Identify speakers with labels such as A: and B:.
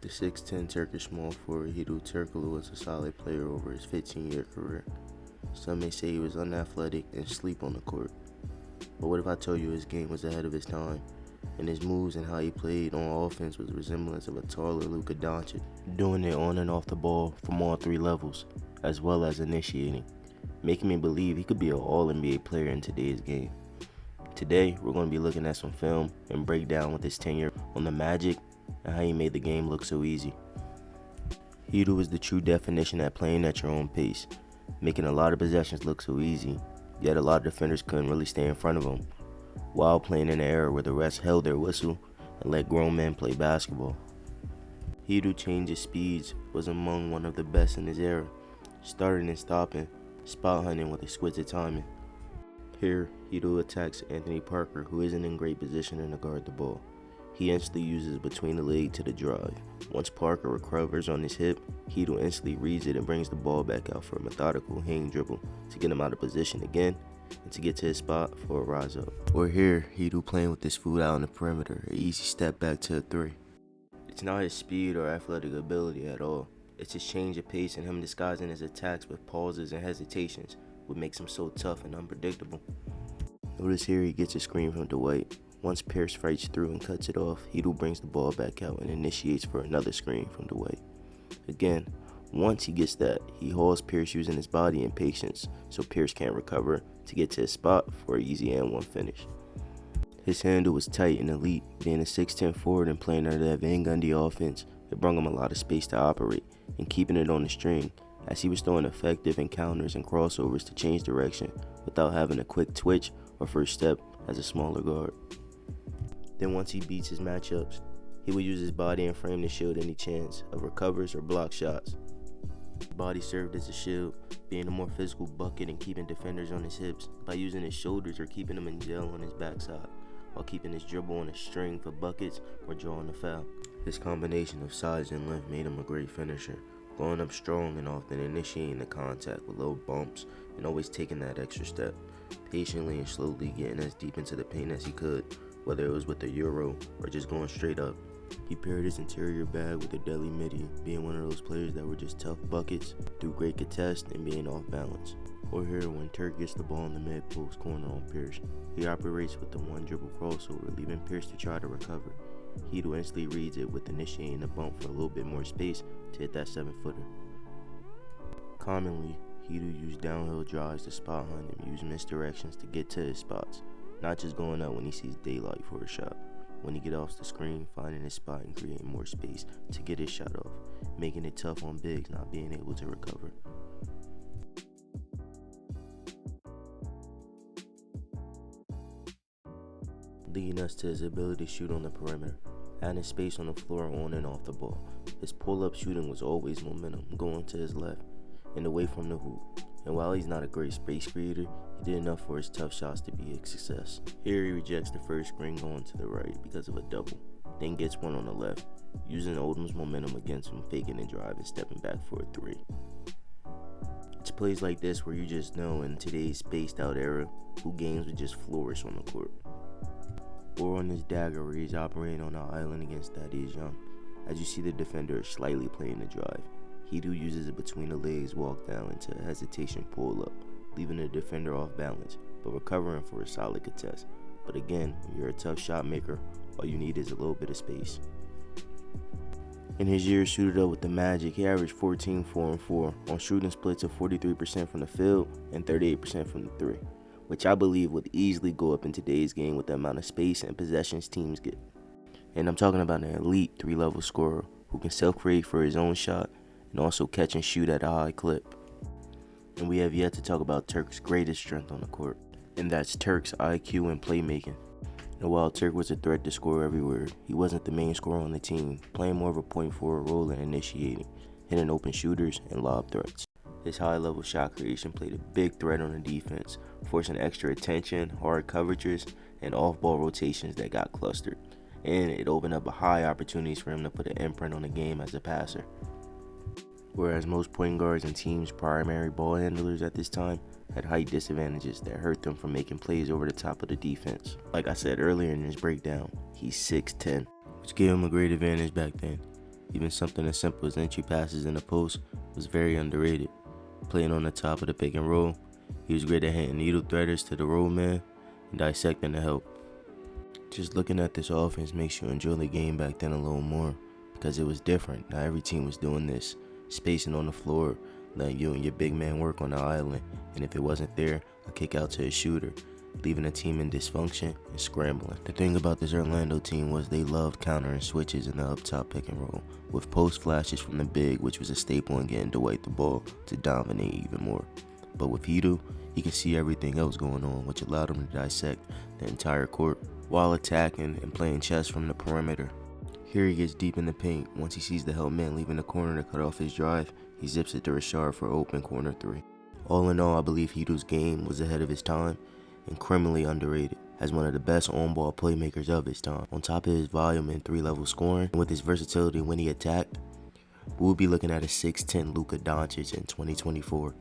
A: The 6'10 Turkish small forward Hedo Turkoglu was a solid player over his 15-year career. Some may say he was unathletic and sleep on the court. But what if I told you his game was ahead of his time, and his moves and how he played on offense was a resemblance of a taller Luka, doing it on and off the ball from all three levels, as well as initiating, making me believe he could be an all-NBA player in today's game. Today, we're going to be looking at some film and break down with his tenure on the Magic and how he made the game look so easy. Hedo is the true definition at playing at your own pace, making a lot of possessions look so easy, yet a lot of defenders couldn't really stay in front of him, while playing in an era where the refs held their whistle and let grown men play basketball. Hedo changed his speeds, was among one of the best in his era, starting and stopping, spot hunting with exquisite timing. Here, Hedo attacks Anthony Parker, who isn't in great position to guard the ball. He instantly uses between the leg to the drive. Once Parker recovers on his hip, Hedo instantly reads it and brings the ball back out for a methodical hang dribble to get him out of position again and to get to his spot for a rise up. Or here, Hedo playing with his foot out on the perimeter, an easy step back to a three. It's not his speed or athletic ability at all. It's his change of pace and him disguising his attacks with pauses and hesitations, what makes him so tough and unpredictable. Notice here he gets a screen from Dwight. Once Pierce fights through and cuts it off, Hedo brings the ball back out and initiates for another screen from Dwight. Again, once he gets that, he hauls Pierce using his body and patience, so Pierce can't recover to get to his spot for an easy and one finish. His handle was tight and elite, being a 6'10 forward and playing under that Van Gundy offense. It brought him a lot of space to operate and keeping it on the string, as he was throwing effective encounters and crossovers to change direction without having a quick twitch or first step as a smaller guard. Then once he beats his matchups, he would use his body and frame to shield any chance of recovers or block shots. His body served as a shield, being a more physical bucket and keeping defenders on his hips by using his shoulders or keeping them in jail on his backside, while keeping his dribble on a string for buckets or drawing a foul. His combination of size and length made him a great finisher, going up strong and often initiating the contact with low bumps and always taking that extra step, patiently and slowly getting as deep into the paint as he could, whether it was with a euro or just going straight up. He paired his interior bag with a deadly midi, being one of those players that were just tough buckets, through great contest and being off balance. Or here, when Turk gets the ball in the mid-post corner on Pierce, he operates with the one dribble crossover, leaving Pierce to try to recover. Hedo instantly reads it with initiating a bump for a little bit more space to hit that 7-footer. Commonly, Hedo used downhill drives to spot hunt and use misdirections to get to his spots, not just going up when he sees daylight for a shot. When he gets off the screen, finding his spot and creating more space to get his shot off, making it tough on bigs not being able to recover. Leading us to his ability to shoot on the perimeter, adding space on the floor on and off the ball. His pull-up shooting was always momentum, going to his left and away from the hoop. And while he's not a great space creator, he did enough for his tough shots to be a success. Here he rejects the first screen going to the right because of a double, then gets one on the left, using Odom's momentum against him, faking and driving, stepping back for a three. It's plays like this where you just know in today's spaced out era who games would just flourish on the court. Or on this dagger where he's operating on an island against Thaddeus Young, as you see the defender is slightly playing the drive. Hedo uses it between the legs, walk down into a hesitation pull up, leaving the defender off balance, but recovering for a solid contest. But again, when you're a tough shot maker, all you need is a little bit of space. In his years suited up with the Magic, he averaged 14, 4, and 4 on shooting splits of 43% from the field and 38% from the three, which I believe would easily go up in today's game with the amount of space and possessions teams get. And I'm talking about an elite 3-level scorer who can self-create for his own shot and also catch and shoot at a high clip. And we have yet to talk about Turk's greatest strength on the court, and that's Turk's IQ and playmaking. And while Turk was a threat to score everywhere, he wasn't the main scorer on the team, playing more of a point forward role and initiating, hitting open shooters and lob threats. His high-level shot creation played a big threat on the defense, forcing extra attention, hard coverages, and off-ball rotations that got clustered. And it opened up high opportunities for him to put an imprint on the game as a passer. Whereas most point guards and teams' primary ball handlers at this time had height disadvantages that hurt them from making plays over the top of the defense. Like I said earlier in this breakdown, he's 6'10", which gave him a great advantage back then. Even something as simple as entry passes in the post was very underrated. Playing on the top of the pick and roll, he was great at hitting needle threaders to the roll man and dissecting the help. Just looking at this offense makes you enjoy the game back then a little more, because it was different. Not every team was doing this. Spacing on the floor, letting you and your big man work on the island, and if it wasn't there, a kick out to a shooter, leaving a team in dysfunction and scrambling. The thing about this Orlando team was they loved countering switches in the up top pick and roll, with post flashes from the big, which was a staple in getting Dwight the ball to dominate even more. But with Hedo, he could see everything else going on, which allowed him to dissect the entire court while attacking and playing chess from the perimeter. Here he gets deep in the paint. Once he sees the help man leaving the corner to cut off his drive, he zips it to Rashard for open corner three. All in all, I believe Hedo's game was ahead of his time and criminally underrated as one of the best on-ball playmakers of his time. On top of his volume and three-level scoring, and with his versatility when he attacked, we'll be looking at a 6'10" Luka Doncic in 2024.